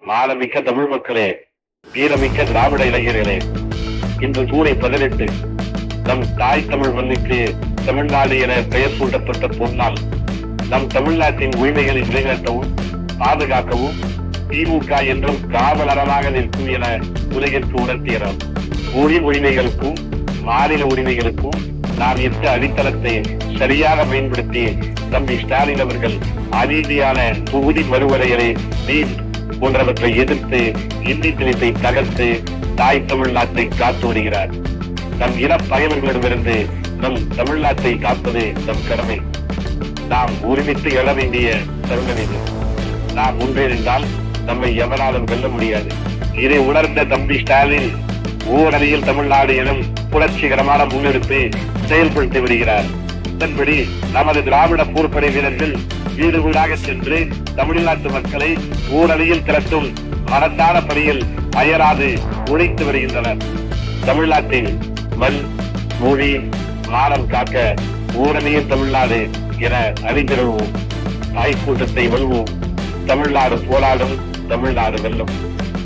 மானமிக்க தமிழ் மக்களே, வீரமிக்க திராவிட இளைஞர்களே, இன்று ஜூலை 18 நம் தாய் தமிழ் மண்ணுக்கு தமிழ்நாடு என பெயர் சூட்டப்பட்ட பொன்னால் நம் தமிழ்நாட்டின் உரிமைகளை நிலைநாட்டவும் பாதுகாக்கவும் திமுக என்றும் காவலராக நிற்கும் என உலகிற்கு உணர்த்தியனர். உரிமைகளுக்கும் மாநில உரிமைகளுக்கும் நாம் இட்ட அடித்தளத்தை சரியாக பயன்படுத்தி தம்பி ஸ்டாலின் அவர்கள் அநீதியான தொகுதி மறுவரையறை நீட் போன்றவற்றை எதிர்த்து இந்தி திணிப்பை தகர்த்து தாய் தமிழ்நாட்டை காத்து வருகிறார். நம் இன பகைவர்களிடமிருந்து நம் தமிழ்நாட்டை காப்பது நம் கடமை. நாம் ஒருமித்து எழ வேண்டிய தருணம் இது. நாம் ஒன்றிணைந்தால் நம்மை எவராலும் வெல்ல முடியாது. இதை உணர்ந்த தம்பி ஸ்டாலின் ஓரணியில் தமிழ்நாடு எனும் புரட்சிகரமான முன்னெடுப்பை செயல்படுத்தி வருகிறார். இதன்படி நமது திராவிட போர்ப்படை வீரர்கள் வீடு வீடாக சென்று தமிழ்நாட்டு மக்களை ஓரணியில் திரட்டும் மகத்தான பணியில் அயராது உழைத்து வருகின்றனர். தமிழ்நாட்டின் மண், மொழி, மானம் காக்க ஓரணியில் தமிழ்நாடு என அறிந்திருவோம். தாய்க்கூட்டத்தை வெல்வோம். தமிழ்நாடு போராடும், தமிழ்நாடு வெல்லும்.